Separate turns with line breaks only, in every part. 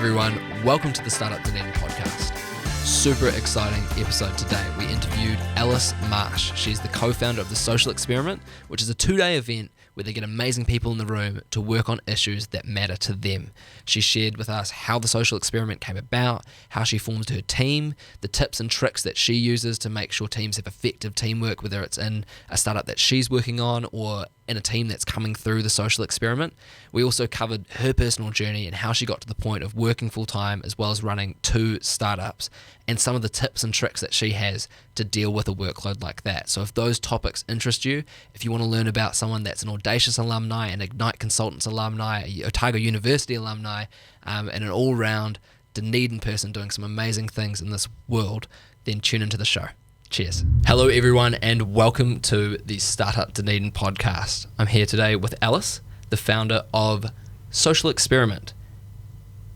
everyone, welcome to the Startup Dunedin podcast. Super exciting episode today. We interviewed Alice Marsh. She's the co-founder of The Social Experiment, which is a 2-day event where they get amazing people in the room to work on issues that matter to them. She shared with us how the social experiment came about, how she formed her team, the tips and tricks that she uses to make sure teams have effective teamwork, whether it's in a startup that she's working on or in a team that's coming through the social experiment. We also covered her personal journey and how she got to the point of working full-time as well as running 2 startups, and some of the tips and tricks that she has to deal with a workload like that. So if those topics interest you, if you want to learn about someone that's an Audacious alumni, an Ignite Consultants alumni, a Otago University alumni, and an all-round Dunedin person doing some amazing things in this world, then tune into the show. Cheers. Hello everyone and welcome to the Startup Dunedin podcast. I'm here today with Alice, the founder of Social Experiment.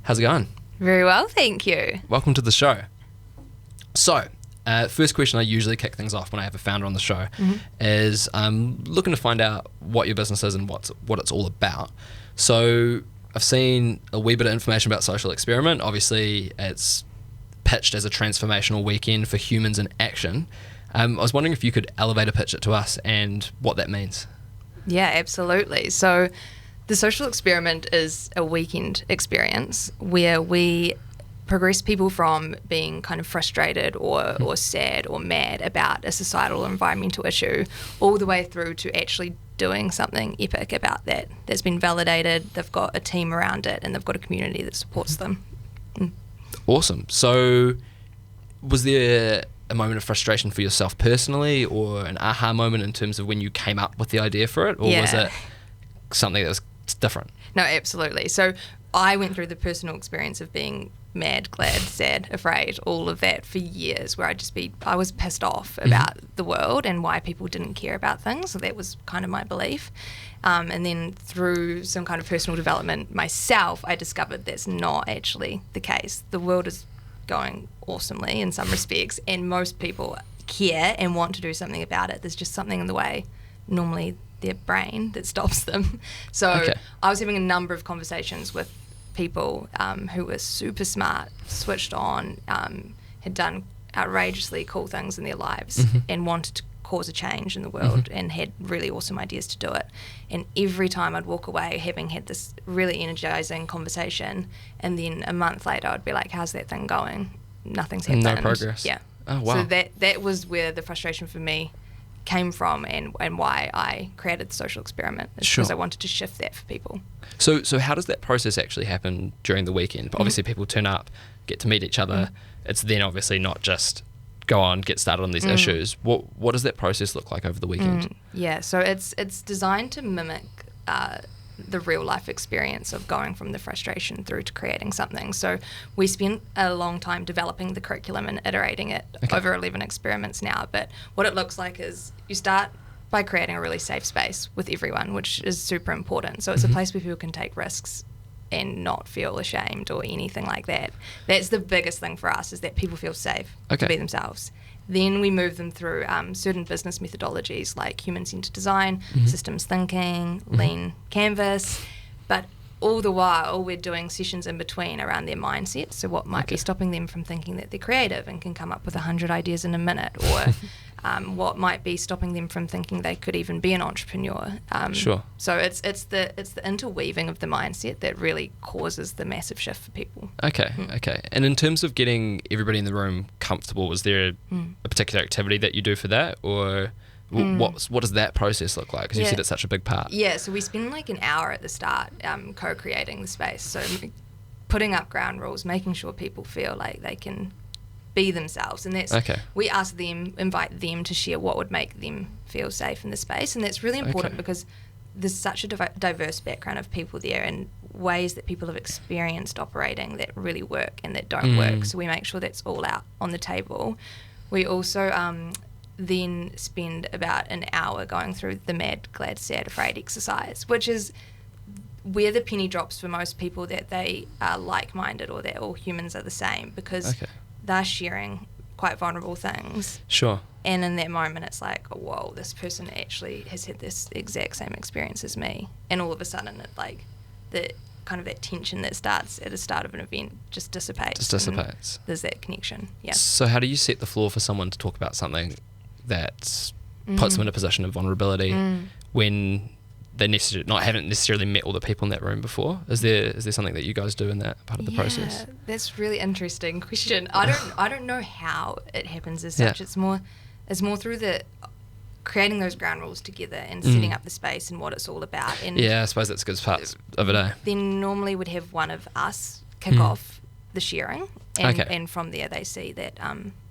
How's it going?
Very well, thank you.
Welcome to the show. So, first question I usually kick things off when I have a founder on the show is I'm looking to find out what your business is and what it's all about. So I've seen a wee bit of information about Social Experiment. Obviously, it's pitched as a transformational weekend for humans in action. I was wondering if you could elevator pitch it to us and what that means.
Yeah, absolutely. So the Social Experiment is a weekend experience where we progress people from being kind of frustrated or sad or mad about a societal or environmental issue all the way through to actually doing something epic about that that's been validated, they've got a team around it, and they've got a community that supports them.
Awesome. So was there a moment of frustration for yourself personally or an aha moment in terms of when you came up with the idea for it, or was it something that was different?
No, absolutely. So I went through the personal experience of being mad, glad, sad, afraid, all of that for years, where I was pissed off about the world and why people didn't care about things. So that was kind of my belief. And then through some kind of personal development myself, I discovered that's not actually the case. The world is going awesomely in some respects, and most people care and want to do something about it. There's just something in the way, normally their brain, that stops them. So I was having a number of conversations with people who were super smart, switched on, had done outrageously cool things in their lives and wanted to cause a change in the world and had really awesome ideas to do it. And every time I'd walk away having had this really energizing conversation, and then a month later I'd be like, how's that thing going? Nothing's happened.
No progress.
Yeah.
Oh, wow.
So that was where the frustration for me came from, and why I created the Social Experiment, because I wanted to shift that for people.
So how does that process actually happen during the weekend? Obviously people turn up, get to meet each other. It's then obviously not just go on, get started on these issues. What does that process look like over the weekend?
Yeah, so it's designed to mimic the real life experience of going from the frustration through to creating something. So we spent a long time developing the curriculum and iterating it over 11 experiments now. But what it looks like is you start by creating a really safe space with everyone, which is super important. So it's a place where people can take risks and not feel ashamed or anything like that. That's the biggest thing for us, is that people feel safe to be themselves. Then we move them through certain business methodologies like human-centered design, systems thinking, lean canvas, but all the while we're doing sessions in between around their mindset. So what might be stopping them from thinking that they're creative and can come up with 100 ideas in a minute, or what might be stopping them from thinking they could even be an entrepreneur. So it's the interweaving of the mindset that really causes the massive shift for people.
Okay. And in terms of getting everybody in the room comfortable, is there a particular activity that you do for that, or what does that process look like? Because you said it's such a big part. Yeah,
so we spend like an hour at the start co-creating the space. So putting up ground rules, making sure people feel like they can be themselves, and that's we invite them to share what would make them feel safe in the space, and that's really important because there's such a diverse background of people there and ways that people have experienced operating that really work and that don't work. So we make sure that's all out on the table. We also then spend about an hour going through the mad, glad, sad, afraid exercise, which is where the penny drops for most people, that they are like-minded or that all humans are the same, because they're sharing quite vulnerable things. And in that moment it's like, oh, whoa, this person actually has had this exact same experience as me, and all of a sudden it like the kind of that tension that starts at the start of an event just dissipates. There's that connection. Yeah.
So how do you set the floor for someone to talk about something that puts them in a position of vulnerability when they haven't necessarily met all the people in that room before? Is there something that you guys do in that part of the process?
That's a really interesting question. I don't know how it happens as such. It's more through the creating those ground rules together and setting up the space and what it's all about. And
I suppose that's a good part of it.
Then normally would have one of us kick off the sharing, and from there they see that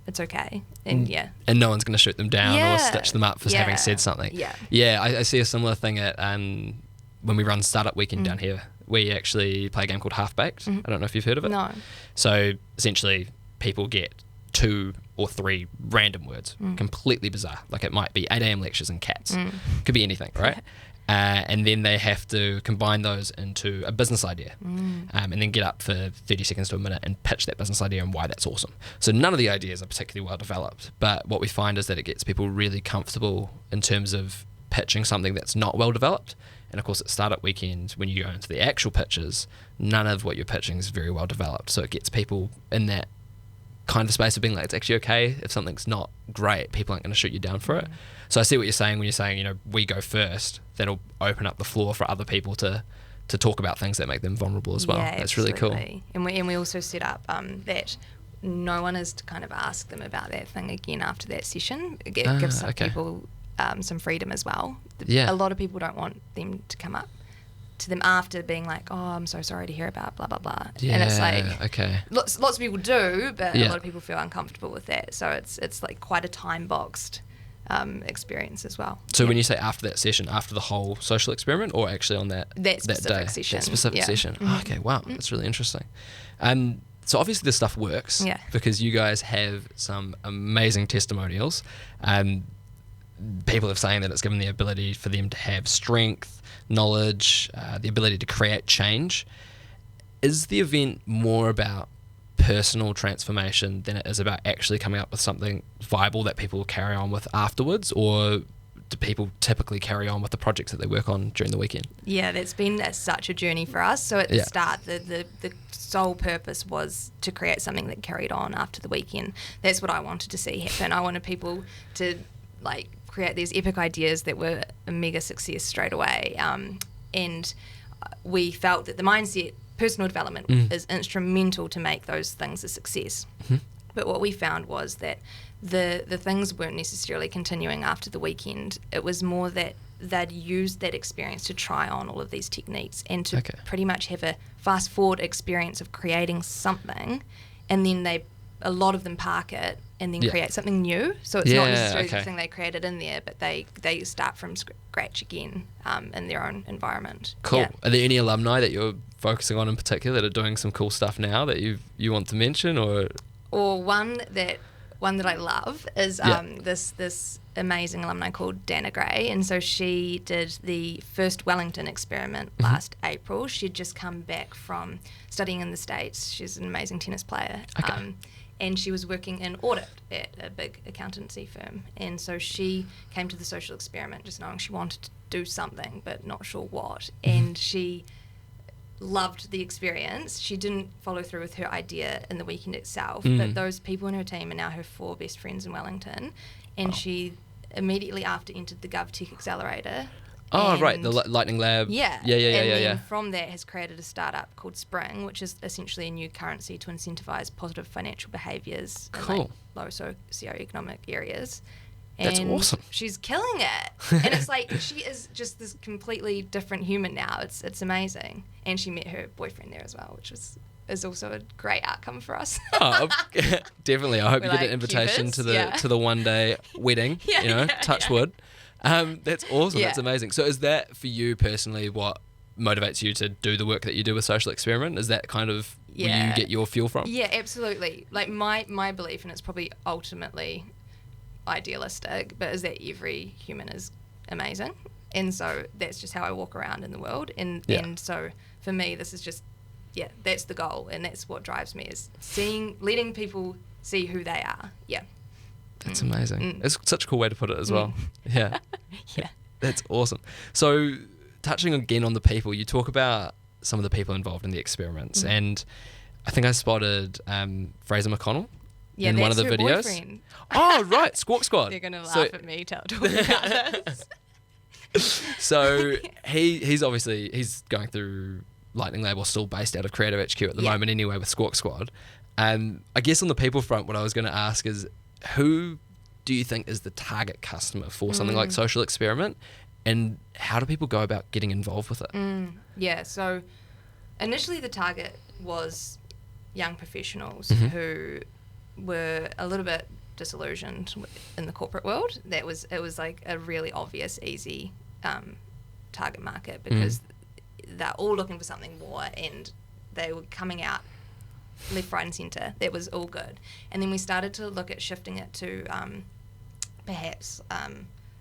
it's okay, and
and no one's going to shoot them down or stitch them up for having said something. I see a similar thing at when we run Startup Weekend down here. We actually play a game called Half Baked. I don't know if you've heard of it.
No.
So essentially people get 2 or 3 random words, completely bizarre, like it might be 8 a.m. lectures and cats, could be anything, right? And then they have to combine those into a business idea, and then get up for 30 seconds to a minute and pitch that business idea and why that's awesome. So none of the ideas are particularly well developed, but what we find is that it gets people really comfortable in terms of pitching something that's not well developed. And of course at Startup Weekend, when you go into the actual pitches, none of what you're pitching is very well developed. So it gets people in that kind of space of being like, it's actually okay if something's not great, people aren't going to shoot you down for it. So I see what you're saying when you're saying, we go first. That'll open up the floor for other people to talk about things that make them vulnerable as well. That's really cool.
And we also set up that no one is to kind of ask them about that thing again after that session. It gives some people some freedom as well. A lot of people don't want them to come up to them after being like, oh, I'm so sorry to hear about blah, blah, blah. And it's like, lots of people do, but a lot of people feel uncomfortable with that. So it's like quite a time-boxed experience as well.
So when you say after that session, after the whole social experiment, or actually on that
specific
day?
Session.
That specific session. Oh, okay, wow, that's really interesting. So obviously this stuff works because you guys have some amazing testimonials. People are saying that it's given the ability for them to have strength, knowledge, the ability to create change. Is the event more about personal transformation than it is about actually coming up with something viable that people will carry on with afterwards, or do people typically carry on with the projects that they work on during the weekend? Yeah,
that's been such a journey for us. So at the start, the sole purpose was to create something that carried on after the weekend. That's what I wanted to see happen. I wanted people to create these epic ideas that were a mega success straight away. And we felt that the mindset, personal development is instrumental to make those things a success. But what we found was that the things weren't necessarily continuing after the weekend. It was more that they'd used that experience to try on all of these techniques and to pretty much have a fast forward experience of creating something, and then a lot of them park it and then create something new. So it's not necessarily the thing they created in there, but they start from scratch again in their own environment.
Cool. Yeah. Are there any alumni that you're focusing on in particular that are doing some cool stuff now that you want to mention, or
one that I love is this amazing alumni called Dana Gray, and so she did the first Wellington experiment last April. She'd just come back from studying in the States. She's an amazing tennis player. And she was working in audit at a big accountancy firm. And so she came to the social experiment just knowing she wanted to do something, but not sure what. And she loved the experience. She didn't follow through with her idea in the weekend itself, but those people in her team are now her 4 best friends in Wellington. And she immediately after entered the GovTech Accelerator.
Oh, right, the Lightning Lab.
Yeah. And from that has created a startup called Spring, which is essentially a new currency to incentivize positive financial behaviours in low socioeconomic areas. And
that's awesome.
She's killing it. And it's like she is just this completely different human now. It's amazing. And she met her boyfriend there as well, which is also a great outcome for us.
Definitely. I hope you get an invitation to the one-day wedding. Touch wood. That's awesome. That's amazing. So is that for you personally what motivates you to do the work that you do with Social Experiment? Is that kind of where you get your fuel from?
Yeah, absolutely. Like my belief, and it's probably ultimately idealistic, but is that every human is amazing. And so that's just how I walk around in the world. And so for me, this is just, that's the goal. And that's what drives me, is letting people see who they are. Yeah.
That's amazing. It's such a cool way to put it as well. Yeah. That's awesome. So touching again on the people, you talk about some of the people involved in the experiments, and I think I spotted Fraser McConnell in one of the videos.
Boyfriend.
Oh, right, Squawk Squad.
They're going to laugh at me talking about this.
So he's going through Lightning Lab, or still based out of Creative HQ at the moment anyway, with Squawk Squad. I guess on the people front, what I was going to ask is, who do you think is the target customer for something like Social Experiment, and how do people go about getting involved with it?
Yeah, so initially the target was young professionals who were a little bit disillusioned in the corporate world. It was like a really obvious, easy target market, because they're all looking for something more, and they were coming out left, right and centre. That was all good. And then we started to look at shifting it to perhaps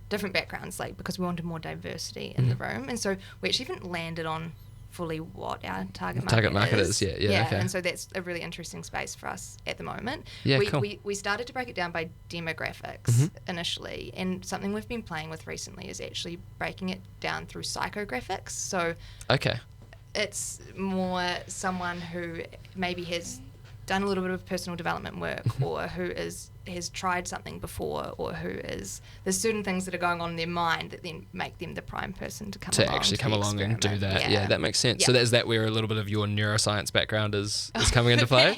different backgrounds, like, because we wanted more diversity in the room. And so we actually haven't landed on fully what our target market is.
Yeah, okay.
And so that's a really interesting space for us at the moment.
Yeah,
cool. We started to break it down by demographics initially, and something we've been playing with recently is actually breaking it down through psychographics. So it's more someone who maybe has done a little bit of personal development work, or who has tried something before, or there's certain things that are going on in their mind that then make them the prime person to come along and do that.
Yeah, that makes sense. So is that where a little bit of your neuroscience background is coming into play?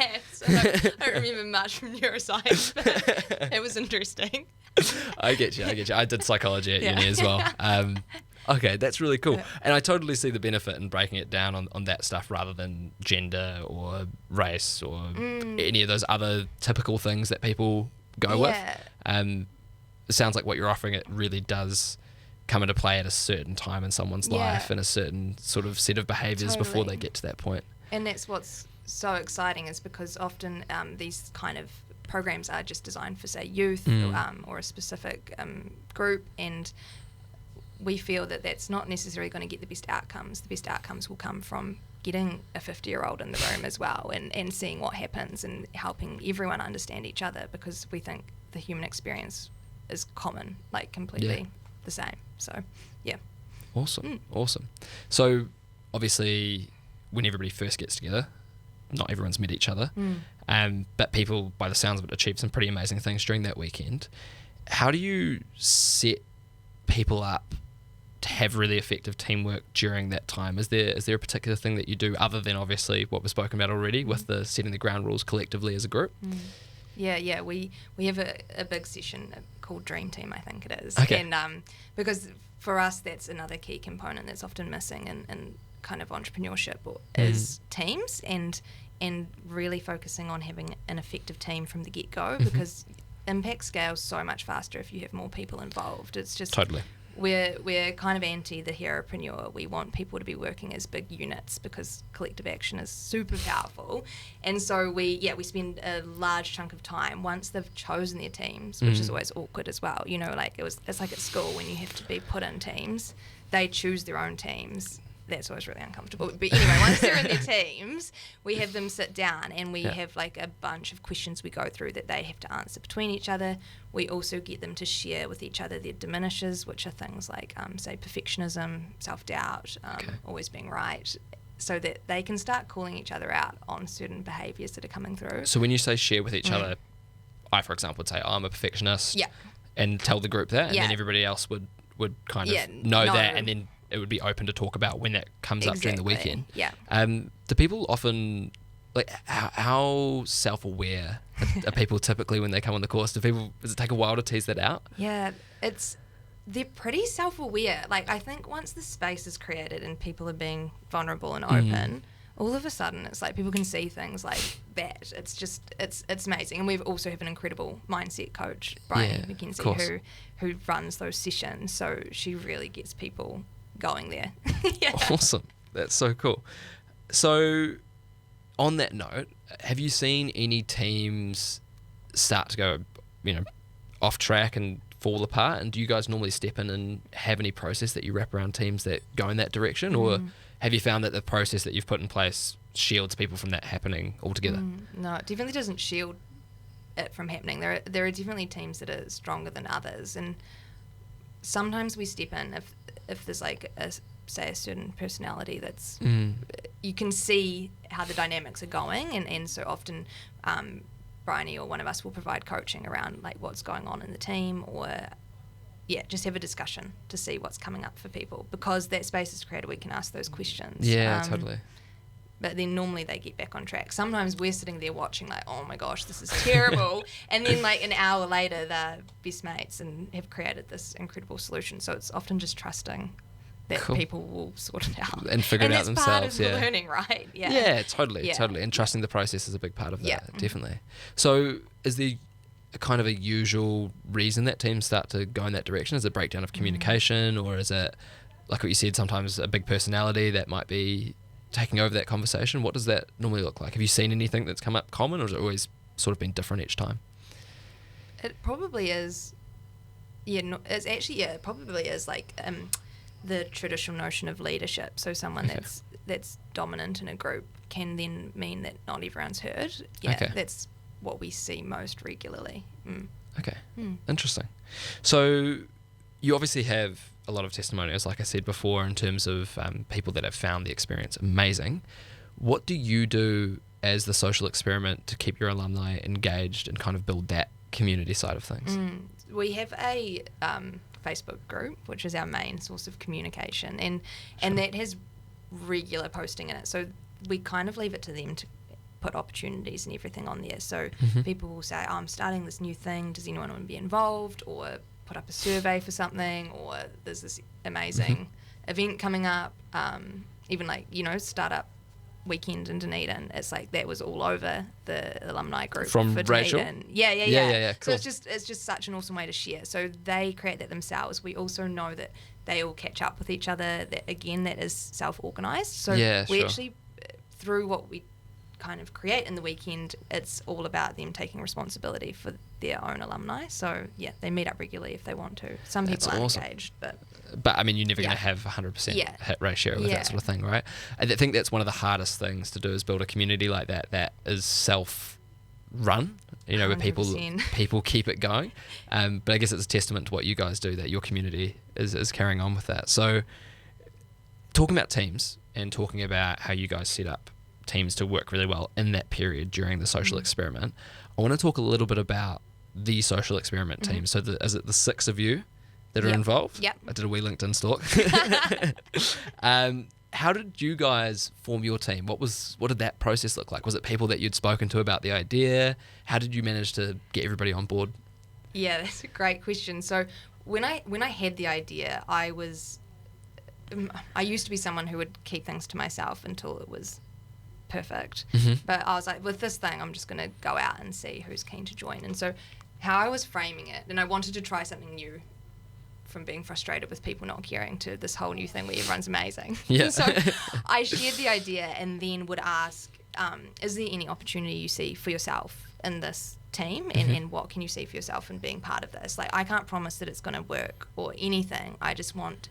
I don't remember much from neuroscience, but it was interesting.
I get you. I did psychology at uni as well. Okay, that's really cool. And I totally see the benefit in breaking it down on that stuff, rather than gender or race or any of those other typical things that people go with. It sounds like what you're offering, it really does come into play at a certain time in someone's life, and a certain sort of set of behaviours before they get to that point.
And that's what's so exciting, is because often these kind of programs are just designed for, say, youth or a specific group, and we feel that that's not necessarily going to get the best outcomes. The best outcomes will come from getting a 50-year-old in the room as well, and seeing what happens, and helping everyone understand each other, because we think the human experience is common, like completely the same. So, yeah.
Awesome. So, obviously, when everybody first gets together, not everyone's met each other, but people, by the sounds of it, achieved some pretty amazing things during that weekend. How do you set people up to have really effective teamwork during that time? Is there a particular thing that you do, other than obviously what we've spoken about already with the setting the ground rules collectively as a group?
Yeah, we have a big session called Dream Team, I think it is.
Okay.
And because for us, that's another key component that's often missing in kind of entrepreneurship, is teams, and really focusing on having an effective team from the get-go, because impact scales so much faster if you have more people involved. It's just
totally.
We're kind of anti the heropreneur. We want people to be working as big units, because collective action is super powerful. And so we spend a large chunk of time once they've chosen their teams, which is always awkward as well. You know, like it's like at school when you have to be put in teams. They choose their own teams. That's always really uncomfortable. But anyway, once they're in their teams, we have them sit down, and we have like a bunch of questions we go through that they have to answer between each other. We also get them to share with each other their diminishes, which are things like, say, perfectionism, self-doubt, always being right, so that they can start calling each other out on certain behaviours that are coming through.
So when you say share with each other, I, for example, would say, I'm a perfectionist, and tell the group that, and then everybody else would kind of know that, and then it would be open to talk about when that comes up during the weekend.
Yeah.
Do people often, like, how self-aware are people typically when they come on the course? Does it take a while to tease that out?
Yeah, they're pretty self-aware. Like, I think once the space is created and people are being vulnerable and open, all of a sudden it's like people can see things like that. It's just, it's amazing. And we also have an incredible mindset coach, Brian McKenzie, who runs those sessions. So she really gets people going there.
Awesome. That's so cool. So on that note, have you seen any teams start to go, off track and fall apart? And do you guys normally step in and have any process that you wrap around teams that go in that direction? Or have you found that the process that you've put in place shields people from that happening altogether?
No, it definitely doesn't shield it from happening. There are definitely teams that are stronger than others, and sometimes we step in if there's like a certain personality that's you can see how the dynamics are going, and so often Bryony or one of us will provide coaching around like what's going on in the team, or just have a discussion to see what's coming up for people, because that space is created, we can ask those questions.
Totally.
But then normally they get back on track. Sometimes we're sitting there watching like, oh my gosh, this is terrible. And then like an hour later, they're best mates and have created this incredible solution. So it's often just trusting that people will sort it out.
And figure it out themselves.
And that's part of learning, right?
Yeah, totally. And trusting the process is a big part of that, definitely. So is there a kind of a usual reason that teams start to go in that direction? Is it a breakdown of communication, or is it, like what you said, sometimes a big personality that might be taking over that conversation? What does that normally look like? Have you seen anything that's come up common, or has it always sort of been different each time?
It probably is. It probably is like the traditional notion of leadership. So someone that's dominant in a group can then mean that not everyone's heard. That's what we see most regularly.
Interesting. So you obviously have a lot of testimonials, like I said before, in terms of people that have found the experience amazing. What do you do as the social experiment to keep your alumni engaged and kind of build that community side of things?
We have a Facebook group, which is our main source of communication, and that has regular posting in it. So we kind of leave it to them to put opportunities and everything on there. So people will say, I'm starting this new thing, does anyone want to be involved? Or put up a survey for something, or there's this amazing event coming up, even like, startup weekend in Dunedin. It's like that was all over the alumni group
from
for
Rachel.
Dunedin. Yeah.
Cool.
So it's just such an awesome way to share. So they create that themselves. We also know that they all catch up with each other. That is self-organized. So we actually, through what we kind of create in the weekend, it's all about them taking responsibility for their own alumni. So they meet up regularly if they want to. Some people aren't engaged, but
I mean, you're never going to have 100% hit ratio with that sort of thing, right? I think that's one of the hardest things to do, is build a community like that is self-run, where
100%.
people keep it going. But I guess it's a testament to what you guys do, that your community is carrying on with that. So talking about teams and talking about how you guys set up teams to work really well in that period during the social experiment, I want to talk a little bit about the social experiment team. So is it the 6 of you that are involved?
Yep.
I did a wee LinkedIn stalk. How did you guys form your team? What did that process look like? Was it people that you'd spoken to about the idea? How did you manage to get everybody on board?
Yeah, that's a great question. So when I had the idea, I used to be someone who would keep things to myself until it was perfect. But I was like, with this thing, I'm just going to go out and see who's keen to join. And so how I was framing it, and I wanted to try something new, from being frustrated with people not caring to this whole new thing where everyone's amazing. So I shared the idea and then would ask, is there any opportunity you see for yourself in this team, and what can you see for yourself in being part of this? Like, I can't promise that it's going to work or anything. I just want,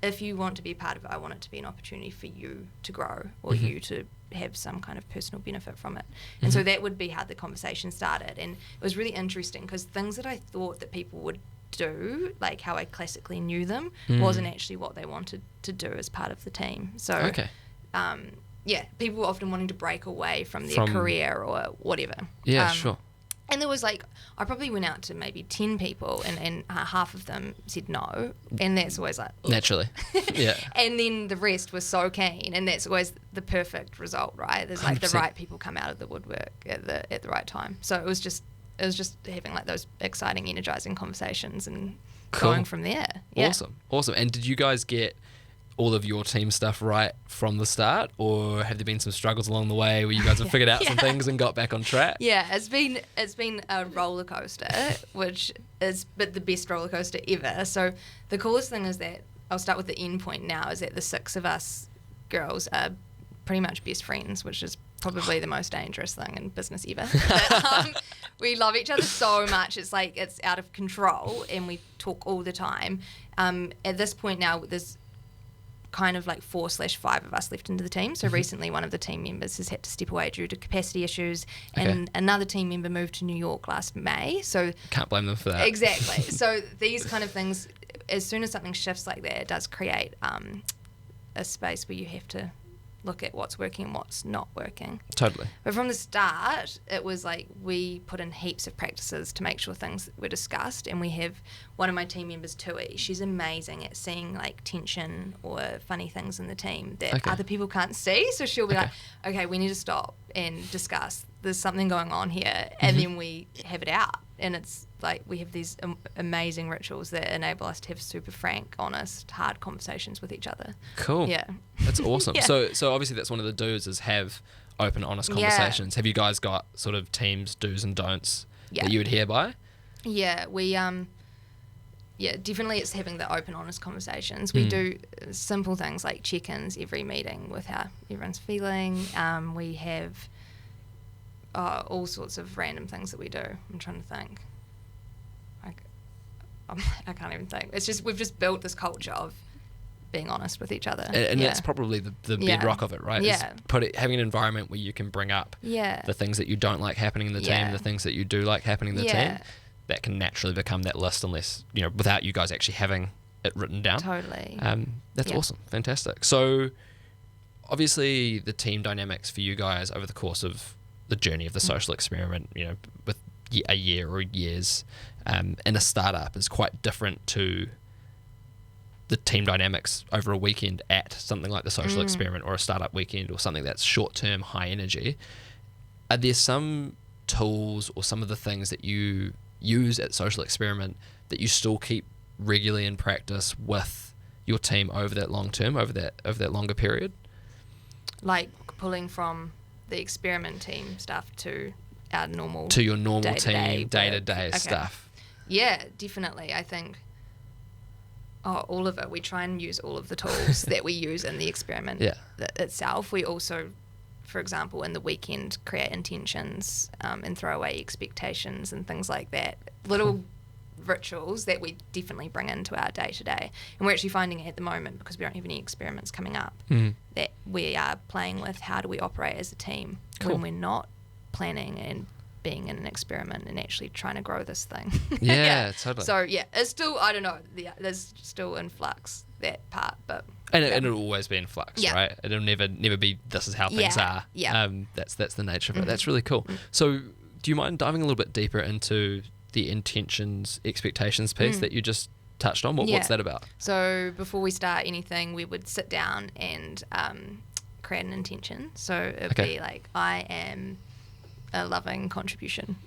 if you want to be part of it, I want it to be an opportunity for you to grow, or you to have some kind of personal benefit from it. And so that would be how the conversation started. And it was really interesting, because things that I thought that people would do, like how I classically knew them, wasn't actually what they wanted to do as part of the team. So people were often wanting to break away from their career or whatever. Sure. And there was like, I probably went out to maybe 10 people, and half of them said no, and that's always like, ugh.
Naturally.
And then the rest were so keen, and that's always the perfect result, right? There's like 100%. The right people come out of the woodwork at the right time. So it was just having like those exciting, energizing conversations and going from there.
Awesome. And did you guys get all of your team stuff right from the start, or have there been some struggles along the way where you guys have figured out some things and got back on track?
It's been a roller coaster, which is the best roller coaster ever. So the coolest thing is that, I'll start with the end point now, is that the 6 of us girls are pretty much best friends, which is probably the most dangerous thing in business ever. But, we love each other so much. It's like, it's out of control, and we talk all the time. At this point now, there's kind of like 4/5 of us left into the team. So recently one of the team members has had to step away due to capacity issues, and another team member moved to New York last May. So
can't blame them for that.
Exactly. So these kind of things, as soon as something shifts like that, it does create a space where you have to look at what's working and what's not working.
Totally.
But from the start, it was like we put in heaps of practices to make sure things were discussed. And we have one of my team members, Tui. She's amazing at seeing like tension or funny things in the team that other people can't see. So she'll be like, okay, we need to stop and discuss. There's something going on here. And then we have it out. And it's like we have these amazing rituals that enable us to have super frank, honest, hard conversations with each other.
Cool.
Yeah.
That's awesome.
Yeah.
So obviously that's one of the do's is have open, honest conversations. Have you guys got sort of teams do's and don'ts that you adhere by? Yeah,
we definitely it's having the open, honest conversations. We do simple things like check-ins every meeting with how everyone's feeling. We have all sorts of random things that we do. I'm trying to think. I can't even think. It's just we've just built this culture of being honest with each other.
And that's probably the bedrock of it, right?
Yeah.
Is having an environment where you can bring up the things that you don't like happening in the team, the things that you do like happening in the team. That can naturally become that list unless, without you guys actually having it written down.
Totally.
That's awesome. Fantastic. So obviously the team dynamics for you guys over the course of the journey of the social experiment, with a year or years in a startup is quite different to the team dynamics over a weekend at something like the social experiment or a startup weekend or something that's short-term, high energy. Are there some tools or some of the things that you use at social experiment that you still keep regularly in practice with your team over that long term, over that longer period? Like
pulling from the experiment team stuff to our normal
to your normal
day-to-day
team day-to-day stuff.
Yeah, definitely. I think all of it. We try and use all of the tools that we use in the experiment itself. We also, for example, in the weekend, create intentions and throw away expectations and things like that. Little rituals that we definitely bring into our day-to-day. And we're actually finding it at the moment, because we don't have any experiments coming up, that we are playing with how do we operate as a team when we're not planning and being in an experiment and actually trying to grow this thing.
Totally.
So it's still, I don't know, there's still in flux, that part, but
and it'll always be in flux, right? It'll never be this is how things are. That's the nature of it. That's really cool. So do you mind diving a little bit deeper into the intentions, expectations piece that you just touched on? What's that about?
So before we start anything, we would sit down and create an intention. So it would be like, I am a loving contribution,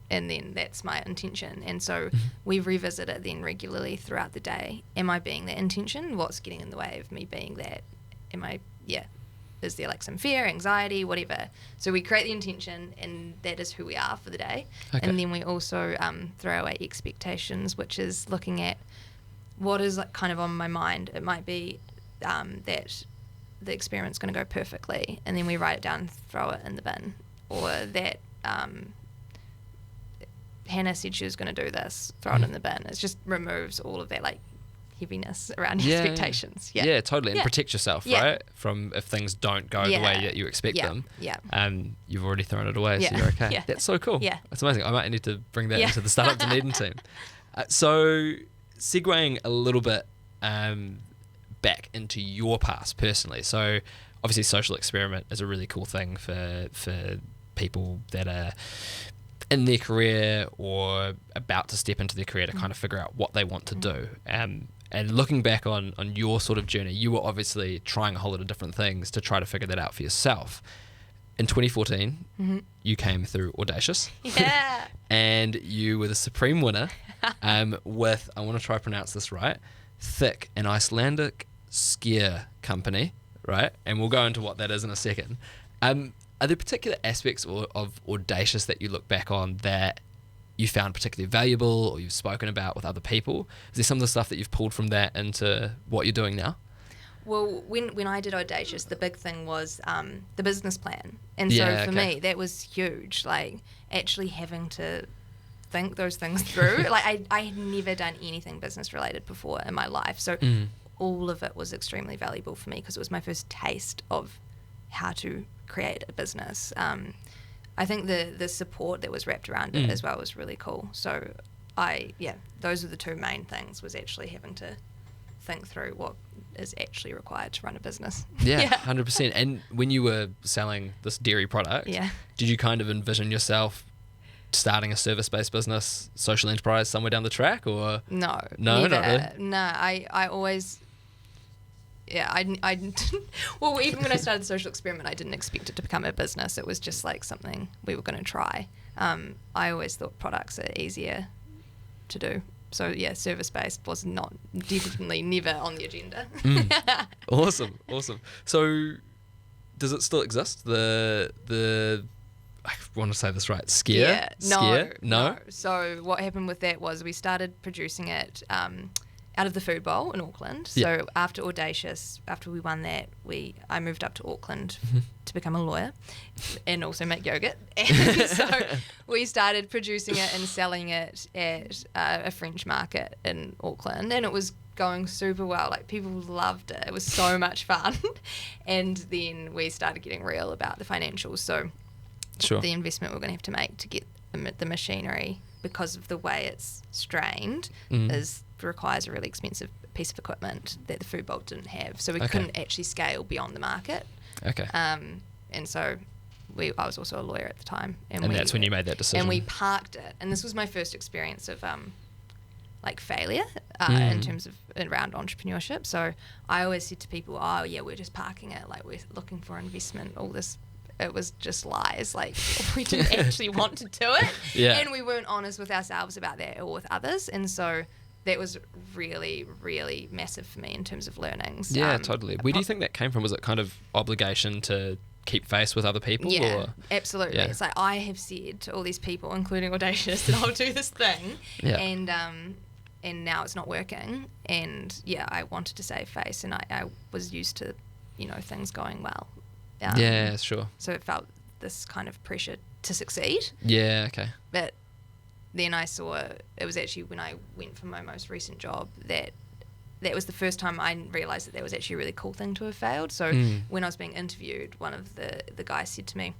and then that's my intention. And so we revisit it then regularly throughout the day. Am I being that intention? What's getting in the way of me being that? Is there like some fear, anxiety, whatever? So we create the intention, and that is who we are for the day. And then we also throw away expectations, which is looking at what is like kind of on my mind. It might be that the experiment's going to go perfectly, and then we write it down, throw it in the bin. Or that Hannah said she was going to do this, throw it in the bin. It just removes all of that like heaviness around expectations.
Yeah, totally. And protect yourself, right? From if things don't go the way that you expect them. You've already thrown it away, so you're okay. That's so cool. That's amazing. I might need to bring that into the Startup Dunedin team. So segueing a little bit back into your past personally. So obviously social experiment is a really cool thing for people that are in their career or about to step into their career to kind of figure out what they want to do. And looking back on your sort of journey, you were obviously trying a whole lot of different things to try to figure that out for yourself. In 2014, you came through Audacious. And you were the supreme winner with, I want to try to pronounce this right, Thick, an Icelandic skier company, right? And we'll go into what that is in a second. Are there particular aspects of Audacious that you look back on that you found particularly valuable or you've spoken about with other people? Is there some of the stuff that you've pulled from that into what you're doing now?
Well, when I did Audacious, the big thing was the business plan. And so for me, that was huge, like actually having to think those things through. Like I had never done anything business related before in my life. So all of it was extremely valuable for me because it was my first taste of how to create a business. I think the support that was wrapped around it as well was really cool. So those are the two main things, was actually having to think through what is actually required to run a business.
Yeah, 100%. And when you were selling this dairy product, did you kind of envision yourself starting a service-based business, social enterprise somewhere down the track, or
no,
not really?
No, I always, I well, even when I started the social experiment, I didn't expect it to become a business. It was just like something we were going to try. I always thought products are easier to do. So yeah, service-based was definitely never on the agenda.
Awesome. So does it still exist? The I want to say this right. Scare? No.
So what happened with that was we started producing it out of the food bowl in Auckland. So after Audacious, after we won that, I moved up to Auckland to become a lawyer and also make yogurt. And so we started producing it and selling it at a French market in Auckland, and it was going super well. Like, people loved it. It was so much fun. And then we started getting real about the financials. So the investment we're going to have to make to get the machinery, because of the way it's strained, requires a really expensive piece of equipment that the food bowl didn't have. So we couldn't actually scale beyond the market. And so I was also a lawyer at the time. And
that's when you made that decision.
And we parked it. And this was my first experience of like failure in terms of around entrepreneurship. So I always said to people, oh yeah, we're just parking it, like we're looking for investment, all this. It was just lies. Like, we didn't actually want to do it. And we weren't honest with ourselves about that or with others. And so that was really, really massive for me in terms of learnings.
Yeah, totally. Where do you think that came from? Was it kind of obligation to keep face with other people?
Yeah,
or?
Absolutely. It's like, I have said to all these people, including Audacious, that I'll do this thing. And now it's not working. And I wanted to save face, and I was used to, things going well. So it felt this kind of pressure to succeed. But then I saw, it was actually when I went for my most recent job that was the first time I realised that was actually a really cool thing to have failed. So when I was being interviewed, one of the guys said to me,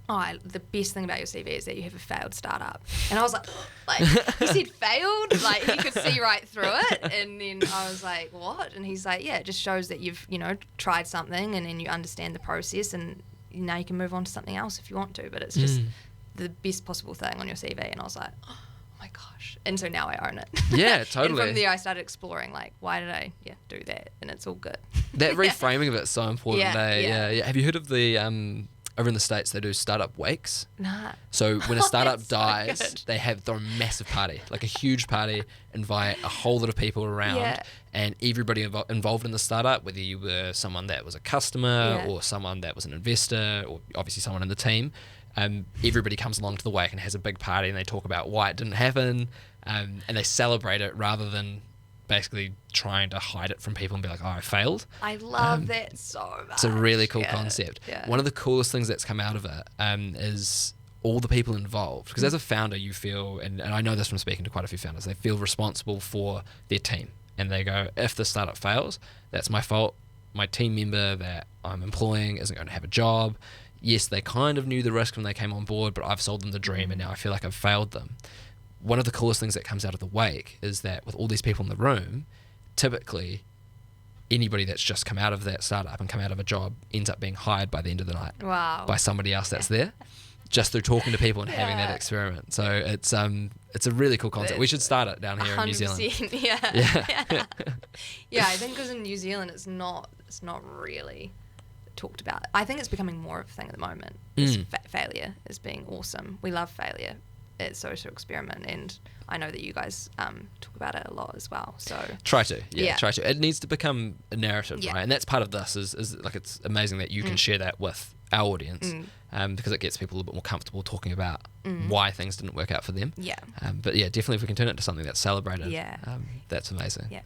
the best thing about your CV is that you have a failed startup. And I was like, he said failed? Like, he could see right through it. And then I was like, what? And he's like, yeah, it just shows that you've, tried something and then you understand the process, and now you can move on to something else if you want to. But it's just the best possible thing on your CV. And I was like, oh my gosh. And so now I own it.
Yeah, totally.
And from there I started exploring, like, why did I do that? And it's all good.
That reframing of it's so important.
Yeah.
Have you heard of the over in the States, they do startup wakes?
Nah.
So when a startup dies,
so
they throw a massive party, like a huge party, invite a whole lot of people around, and everybody involved in the startup, whether you were someone that was a customer or someone that was an investor, or obviously someone in the team, everybody comes along to the wake and has a big party, and they talk about why it didn't happen, and they celebrate it rather than basically trying to hide it from people and be like, oh, I failed.
I love that so much.
It's a really cool concept. One of the coolest things that's come out of it is all the people involved. Because as a founder, you feel, and I know this from speaking to quite a few founders, they feel responsible for their team. And they go, if the startup fails, that's my fault. My team member that I'm employing isn't going to have a job. Yes, they kind of knew the risk when they came on board, but I've sold them the dream and now I feel like I've failed them. One of the coolest things that comes out of the wake is that with all these people in the room, typically anybody that's just come out of that startup and come out of a job ends up being hired by the end of the night by somebody else that's there, just through talking to people and having that experiment. So it's a really cool concept. We should start it down here in New Zealand.
Yeah, I think because in New Zealand it's not really talked about. I think it's becoming more of a thing at the moment. Failure is being awesome. We love failure at Social Experiment, and I know that you guys talk about it a lot as well. So
try to. It needs to become a narrative, right? And that's part of this. Is like, it's amazing that you can share that with our audience, because it gets people a little bit more comfortable talking about why things didn't work out for them. But definitely if we can turn it into something that's celebrated, that's amazing.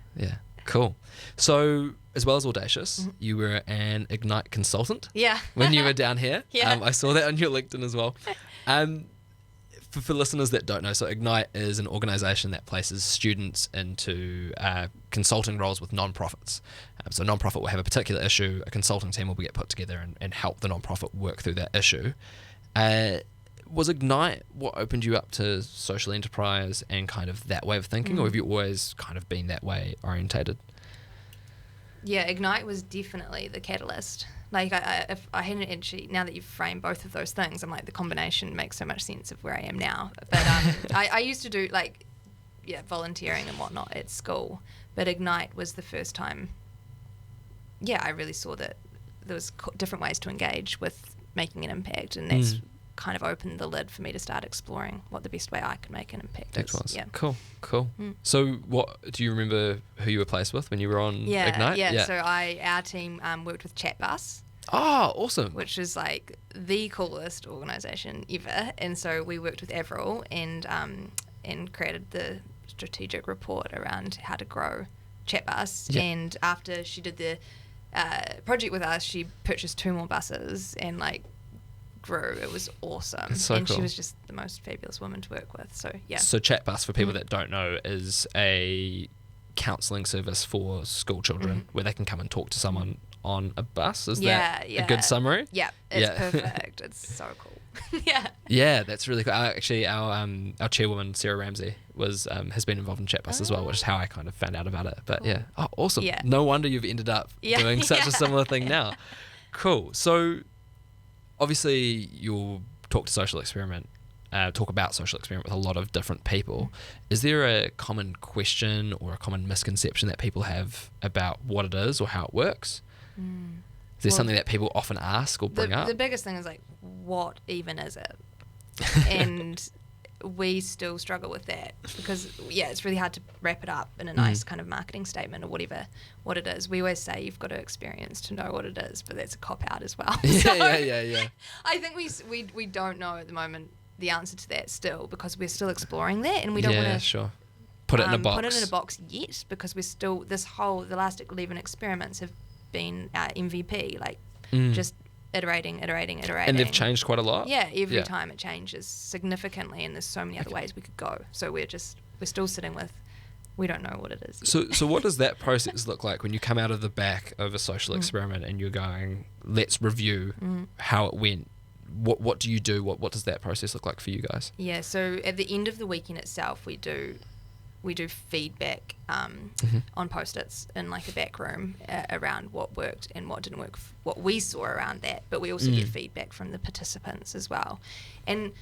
Cool. So as well as Audacious, you were an Ignite consultant. When you were down here. I saw that on your LinkedIn as well. For listeners that don't know, so Ignite is an organisation that places students into consulting roles with non-profits. So a non-profit will have a particular issue, a consulting team will get put together and help the non-profit work through that issue. Was Ignite what opened you up to social enterprise and kind of that way of thinking, or have you always kind of been that way orientated?
Yeah, Ignite was definitely the catalyst. Like, if I hadn't actually, now that you've framed both of those things, I'm like, the combination makes so much sense of where I am now. But I used to do, like, volunteering and whatnot at school. But Ignite was the first time, I really saw that there was different ways to engage with making an impact. And that's kind of opened the lid for me to start exploring what the best way I could make an impact is. Yeah.
Cool. So what do you remember who you were placed with when you were on Ignite?
Yeah. So our team worked with Chatbus.
Oh, awesome.
Which is like the coolest organisation ever. And so we worked with Avril and created the strategic report around how to grow Chatbus.
Yeah.
And after she did the project with us, she purchased 2 more buses and like grew. It was awesome.
So
and
cool.
she was just the most fabulous woman to work with. So yeah.
So Chatbus, for people that don't know, is a counselling service for school children where they can come and talk to someone on a bus. Is that a good summary?
Yeah, it's perfect. It's so cool.
Yeah, that's really cool. Actually, our chairwoman Sarah Ramsey has been involved in Chatbus as well, which is how I kind of found out about it. But
cool.
Awesome.
Yeah.
No wonder you've ended up doing such a similar thing now. Cool. So obviously you'll talk about social experiment with a lot of different people. Is there a common question or a common misconception that people have about what it is or how it works? Is there something that people often ask or bring up?
The biggest thing is like, what even is it? And we still struggle with that because it's really hard to wrap it up in a nice kind of marketing statement or whatever what it is. We always say you've got to experience to know what it is, but that's a cop out as well.
Yeah.
I think we don't know at the moment the answer to that still because we're still exploring that and we don't want to
put it in a box
yet because we're still the last 11 experiments have been MVP, like just iterating.
And they've changed quite a lot.
Yeah, every time it changes significantly, and there's so many other ways we could go. So we're still sitting with, we don't know what it is yet.
So what does that process look like when you come out of the back of a social experiment and you're going, let's review how it went? What do you do? What does that process look like for you guys?
Yeah, so at the end of the weekend itself, we do feedback on post-its in like a back room around what worked and what didn't work, what we saw around that, but we also get feedback from the participants as well. And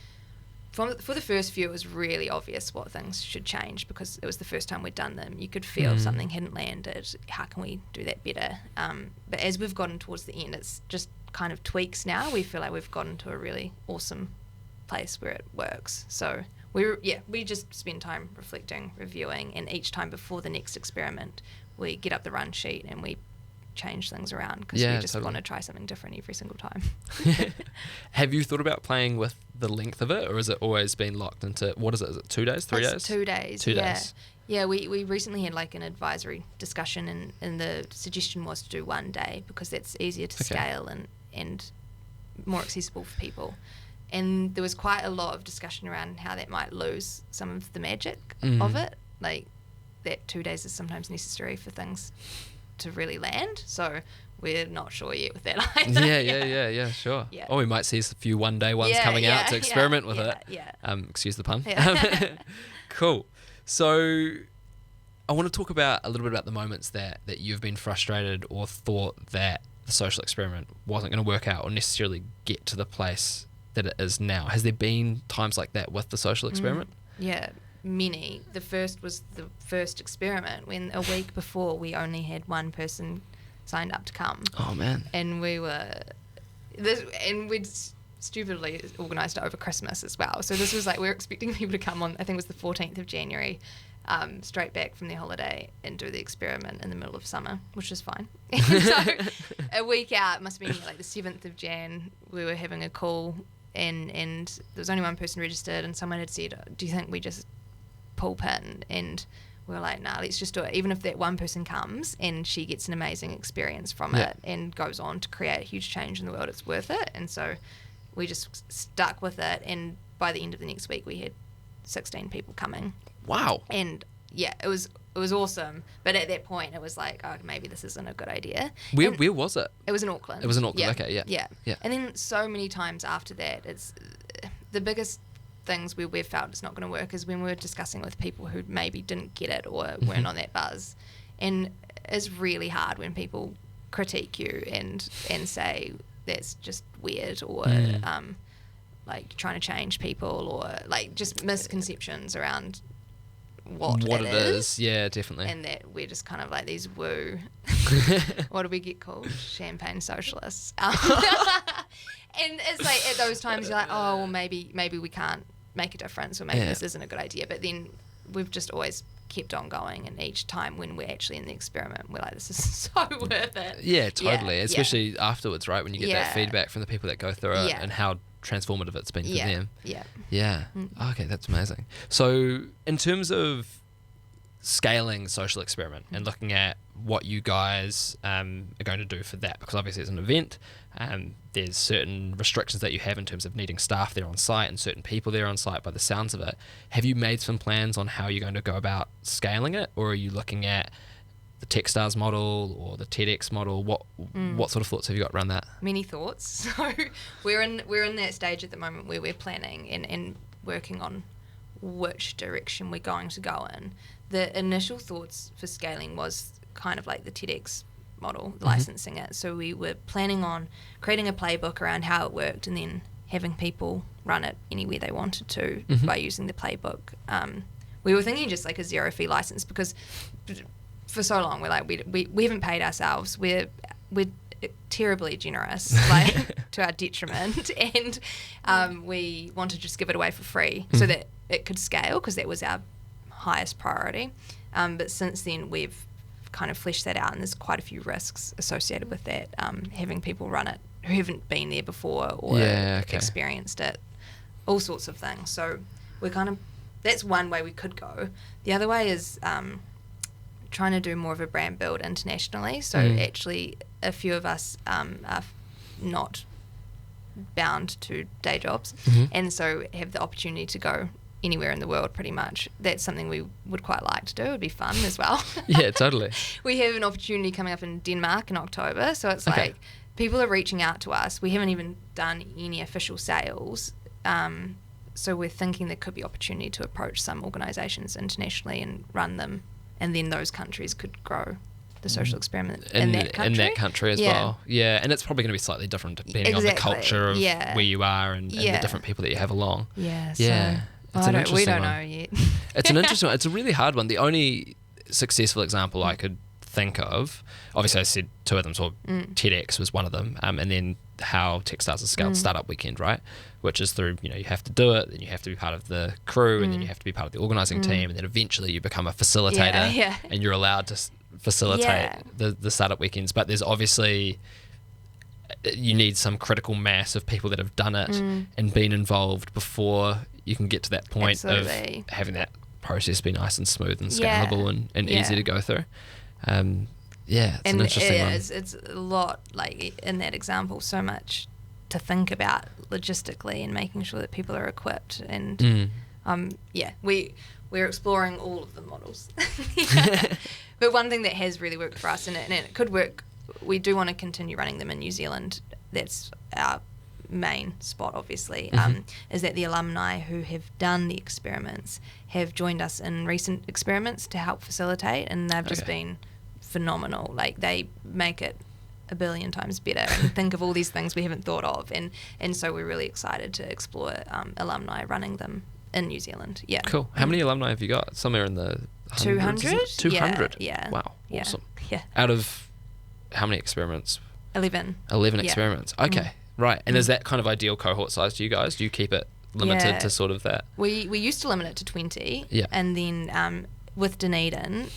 for the first few, it was really obvious what things should change because it was the first time we'd done them. You could feel if something hadn't landed, how can we do that better? But as we've gotten towards the end, it's just kind of tweaks now. We feel like we've gotten to a really awesome place where it works. So we just spend time reflecting, reviewing, and each time before the next experiment, we get up the run sheet and we change things around because we just want to try something different every single time.
Have you thought about playing with the length of it, or has it always been locked into, what is it? Is it 2 days, 3 days?
2 days.
2 days.
Yeah, we recently had like an advisory discussion and the suggestion was to do 1 day because that's easier to scale and more accessible for people. And there was quite a lot of discussion around how that might lose some of the magic of it. Like that 2 days is sometimes necessary for things to really land. So we're not sure yet with that either.
Yeah, sure.
Yeah.
Or we might see a few 1 day ones coming out to experiment with it.
Yeah.
Excuse the pun.
Yeah.
Cool. So I want to talk about a little bit about the moments that you've been frustrated or thought that the social experiment wasn't going to work out or necessarily get to the place that it is now. Has there been times like that with the social experiment?
Yeah, many. The first was the first experiment when a week before we only had one person signed up to come.
Oh man.
And we'd stupidly organised it over Christmas as well. So this was like, we were expecting people to come on, I think it was the 14th of January, straight back from their holiday and do the experiment in the middle of summer, which is fine. So a week out, it must have been like the 7th of Jan, we were having a call and there was only one person registered and someone had said, do you think we just pull pin? And we were like, nah, let's just do it. Even if that one person comes and she gets an amazing experience from it and goes on to create a huge change in the world, it's worth it. And so we just stuck with it. And by the end of the next week, we had 16 people coming.
Wow.
And yeah, it was awesome. But at that point, it was like, oh, maybe this isn't a good idea.
Where was it?
It was in Auckland.
It was in Auckland. Okay,
yeah. And then so many times after that, it's the biggest things where we've felt it's not going to work is when we're discussing with people who maybe didn't get it or weren't on that buzz. And is really hard when people critique you and say that's just weird, or like trying to change people, or like just misconceptions around what it is.
Yeah, definitely.
And that we're just kind of like these woo what do we get called, champagne socialists. And it's like at those times you're like, oh well, maybe we can't make a difference, or maybe this isn't a good idea, but then we've just always kept on going, and each time when we're actually in the experiment we're like, this is so worth it.
Yeah, totally. Especially afterwards, right, when you get that feedback from the people that go through it and how transformative it's been for them. Okay, that's amazing. So in terms of scaling social experiment and looking at what you guys are going to do for that, because obviously it's an event, there's certain restrictions that you have in terms of needing staff there on site and certain people there on site by the sounds of it. Have you made some plans on how you're going to go about scaling it, or are you looking at the Techstars model or the TEDx model? What sort of thoughts have you got around that?
Many thoughts. So we're in that stage at the moment where we're planning and working on which direction we're going to go in. The initial thoughts for scaling was kind of like the TEDx model, licensing it. So we were planning on creating a playbook around how it worked, and then having people run it anywhere they wanted to by using the playbook. We were thinking just like a zero fee license, because for so long we're like, we haven't paid ourselves. We're terribly generous, like to our detriment, and we want to just give it away for free so that it could scale, because that was our highest priority. But since then we've kind of fleshed that out, and there's quite a few risks associated with that, having people run it who haven't been there before or experienced it, all sorts of things. So we're kind of, that's one way we could go. The other way is trying to do more of a brand build internationally. So actually a few of us are not bound to day jobs, and so have the opportunity to go anywhere in the world pretty much. That's something we would quite like to do. It would be fun as well.
Yeah, totally.
We have an opportunity coming up in Denmark in October, so it's like people are reaching out to us. We haven't even done any official sales, so we're thinking there could be opportunity to approach some organisations internationally and run them, and then those countries could grow the social experiment in that country
as well. Yeah, and it's probably going to be slightly different depending on the culture of where you are and the different people that you have along. We don't know yet. It's an interesting one. It's a really hard one. The only successful example I could think of, obviously I said two of them, so TEDx was one of them, and then how Techstars has scaled Startup Weekend, right? Which is through, you have to do it, then you have to be part of the crew, and then you have to be part of the organising team, and then eventually you become a facilitator, and you're allowed to facilitate the Startup Weekends. But there's obviously, you need some critical mass of people that have done it and been involved before you can get to that point of having that process be nice and smooth and scalable and easy to go through. It's an interesting one.
It's a lot, like in that example, so much to think about logistically and making sure that people are equipped. And we're exploring all of the models. But one thing that has really worked for us, and it could work, we do want to continue running them in New Zealand. That's our main spot, obviously, is that the alumni who have done the experiments have joined us in recent experiments to help facilitate, and they've just been phenomenal. Like, they make it a billion times better and think of all these things we haven't thought of, and so we're really excited to explore alumni running them in New Zealand.
Cool. How many alumni have you got? Somewhere in the
200.
200.
Wow.
Awesome. Out of how many experiments?
11
experiments. Okay. Right. And is that kind of ideal cohort size to you guys? Do you keep it limited to sort of that?
We used to limit it to 20.
Yeah.
And then with Dunedin,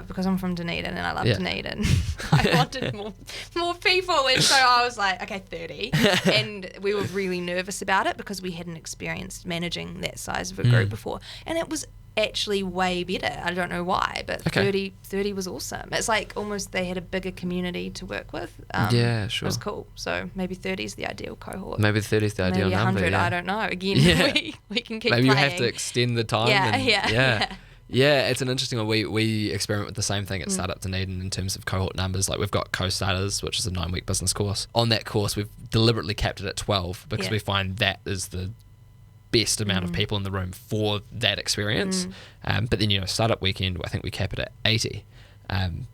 because I'm from Dunedin and I love Dunedin, I wanted more people. And so I was like, okay, 30. And we were really nervous about it because we hadn't experienced managing that size of a group before. And it was actually way better. I don't know why, but 30 was awesome. It's like almost they had a bigger community to work with.
Sure.
It was cool. So maybe 30 is the ideal cohort.
Maybe 30 is the ideal
maybe 100,
number.
I don't know. Again, we can keep
maybe
playing.
You have to extend the time. Yeah, it's an interesting one. We experiment with the same thing at Startup Dunedin in terms of cohort numbers. Like, we've got Co-Starters, which is a 9-week business course. On that course, we've deliberately capped it at 12 because we find that is the best amount of people in the room for that experience. But then, Startup Weekend, I think we cap it at 80.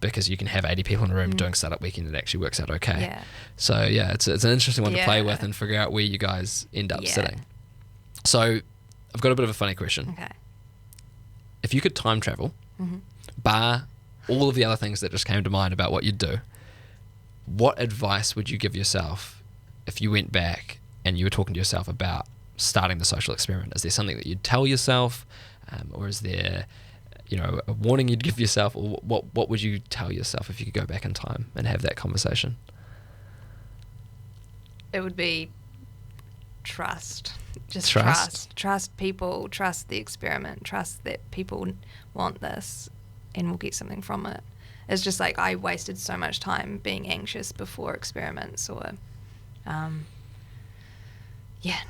because you can have 80 people in a room doing startup weekend. It actually works out okay.
Yeah.
So yeah, it's an interesting one to play with and figure out where you guys end up sitting. So I've got a bit of a funny question.
Okay.
If you could time travel, bar all of the other things that just came to mind about what you'd do, what advice would you give yourself if you went back and you were talking to yourself about starting the social experiment? Is there something that you'd tell yourself, or is there, a warning you'd give yourself, or what would you tell yourself if you could go back in time and have that conversation?
It would be trust. Just
Trust?
Trust people, trust the experiment, trust that people want this and will get something from it. It's just like I wasted so much time being anxious before experiments or,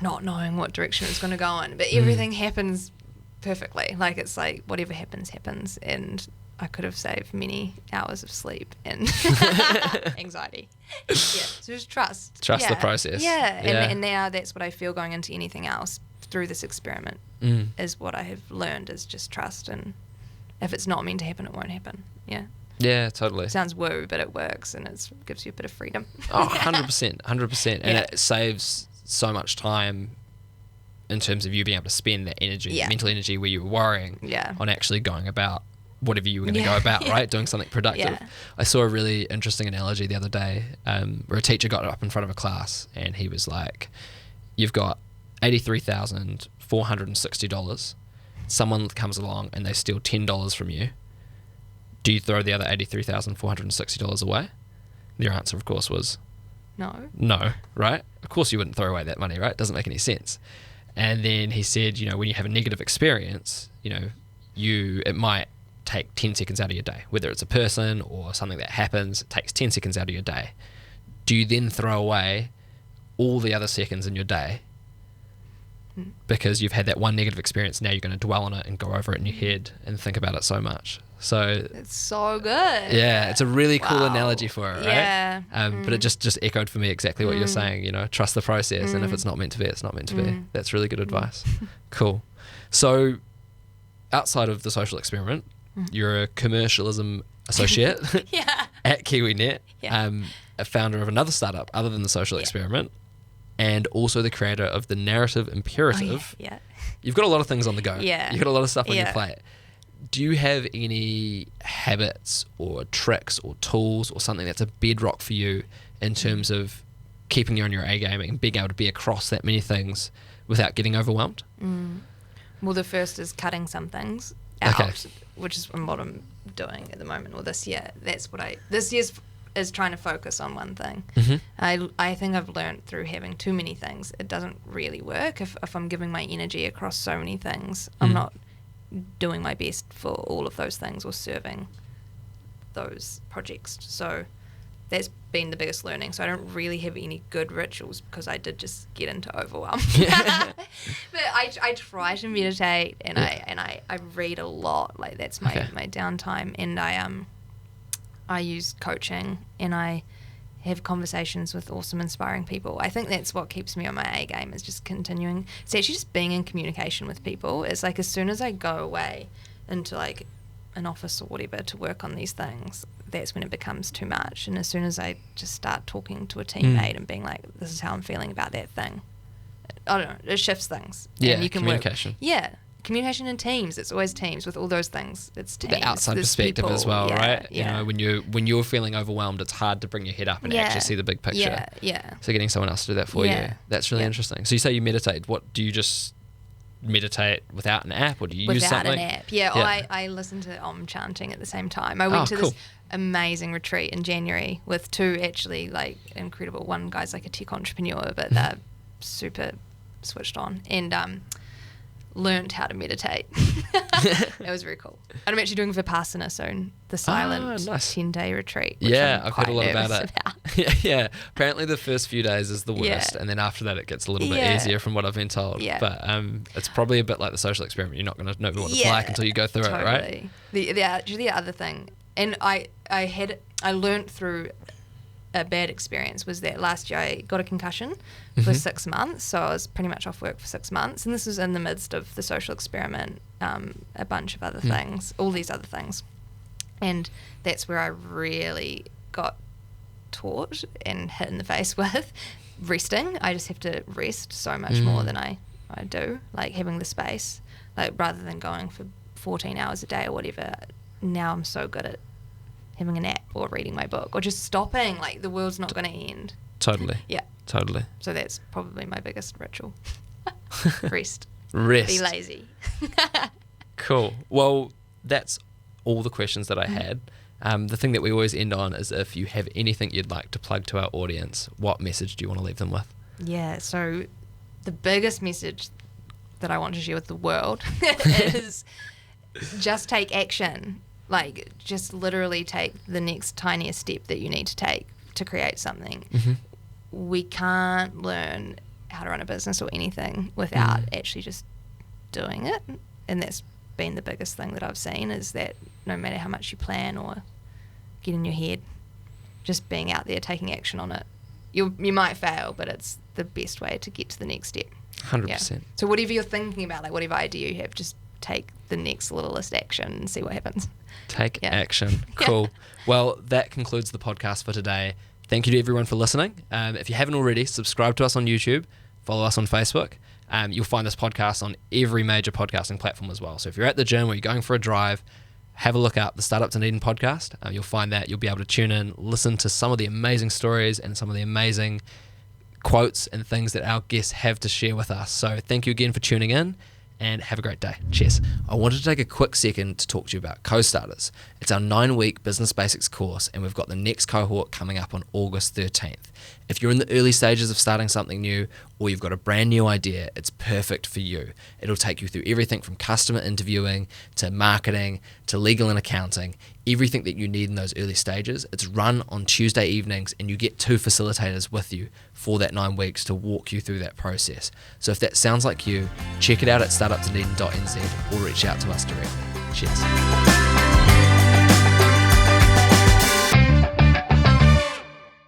not knowing what direction it's going to go in. But everything happens perfectly. Like it's like whatever happens, happens. And I could have saved many hours of sleep and anxiety. So just trust.
Trust the process.
Yeah. And now that's what I feel going into anything else through this experiment is what I have learned is just trust. And if it's not meant to happen, it won't happen. Yeah.
Yeah, totally.
It sounds woo, but it works and it gives you a bit of freedom.
100%. And it saves so much time in terms of you being able to spend that energy, mental energy where you were worrying on actually going about whatever you were going to go about, right? Doing something productive. Yeah. I saw a really interesting analogy the other day where a teacher got up in front of a class and he was like, you've got $83,460. Someone comes along and they steal $10 from you. Do you throw the other $83,460 away? Their answer, of course, was no, right? Of course you wouldn't throw away that money, right? It doesn't make any sense. And then he said, when you have a negative experience, it might take 10 seconds out of your day, whether it's a person or something that happens, it takes 10 seconds out of your day. Do you then throw away all the other seconds in your day because you've had that one negative experience? Now you're going to dwell on it and go over it in your head and think about it so much. So
it's so good.
Yeah, it's a really cool analogy for it, right?
Yeah.
But it just echoed for me exactly what you're saying, trust the process, and if it's not meant to be, it's not meant to be. That's really good advice. Cool. So outside of the social experiment, you're a commercialism associate at KiwiNet, a founder of another startup other than the social experiment, and also the creator of the narrative imperative. You've got a lot of things on the go. You've got a lot of stuff on your plate. Do you have any habits or tricks or tools or something that's a bedrock for you in terms of keeping you on your A game and being able to be across that many things without getting overwhelmed?
Well, the first is cutting some things out, which is what I'm doing at the moment, or this year. This year's is trying to focus on one thing. I think I've learned through having too many things, it doesn't really work. If I'm giving my energy across so many things, I'm not doing my best for all of those things or serving those projects. So that's been the biggest learning. So I don't really have any good rituals because I did just get into overwhelm. But I try to meditate and I read a lot. Like that's my downtime, and I use coaching and I have conversations with awesome, inspiring people. I think that's what keeps me on my A game, is just continuing. It's actually just being in communication with people. It's like as soon as I go away into like an office or whatever to work on these things, that's when it becomes too much. And as soon as I just start talking to a teammate and being like, this is how I'm feeling about that thing, I don't know, it shifts things.
Yeah,
and you can
communication.
Communication in teams. It's always teams with all those things. It's teams.
The outside perspective people as well, right? When you're feeling overwhelmed, it's hard to bring your head up and actually see the big picture. So getting someone else to do that for you, that's really interesting. So you say you meditate. What do you just meditate without an app, or do you use something?
Without an app, I listen to Om chanting at the same time. I went to this amazing retreat in January with two actually like incredible. One guy's like a tech entrepreneur, but they're super switched on, and learned how to meditate. It was very cool. And I'm actually doing Vipassana soon, the silent 10-day retreat.
I've heard a lot about it. Apparently the first few days is the worst, and then after that it gets a little bit easier from what I've been told. But it's probably a bit like the social experiment. You're not going to know what it's like until you go through it, right?
The other thing, and I learned through a bad experience, was that last year I got a concussion for 6 months, so I was pretty much off work for 6 months, and this was in the midst of the social experiment, a bunch of other things, all these other things, And that's where I really got taught and hit in the face with resting. I just have to rest so much more than I do, like having the space, like rather than going for 14 hours a day or whatever. Now I'm so good at having a nap or reading my book or just stopping, like the world's not going to end.
Totally.
Yeah.
Totally.
So that's probably my biggest ritual. Rest. Be lazy.
Cool. Well, that's all the questions that I had. The thing that we always end on is if you have anything you'd like to plug to our audience, what message do you want to leave them with?
Yeah, so the biggest message that I want to share with the world is just take action. Like, just literally take the next tiniest step that you need to take to create something. We can't learn how to run a business or anything without actually just doing it. And that's been the biggest thing that I've seen, is that no matter how much you plan or get in your head, just being out there taking action on it. You might fail, but it's the best way to get to the next step.
100%.
Yeah. So whatever you're thinking about, like whatever idea you have, just take the next littlest action and see what happens.
Take action. Cool. Well, that concludes the podcast for today. Thank you to everyone for listening. If you haven't already, subscribe to us on YouTube, follow us on Facebook. You'll find this podcast on every major podcasting platform as well. So if you're at the gym or you're going for a drive, have a look up the Startup Dunedin podcast. You'll find that. You'll be able to tune in, listen to some of the amazing stories and some of the amazing quotes and things that our guests have to share with us. So thank you again for tuning in, and have a great day. Cheers. I wanted to take a quick second to talk to you about Co-Starters. It's our 9-week business basics course, and we've got the next cohort coming up on August 13th. If you're in the early stages of starting something new, or you've got a brand new idea, it's perfect for you. It'll take you through everything from customer interviewing to marketing to legal and accounting, everything that you need in those early stages. It's run on Tuesday evenings, and you get 2 facilitators with you for that 9 weeks to walk you through that process. So if that sounds like you, check it out at startupdunedin.nz or reach out to us directly. Cheers.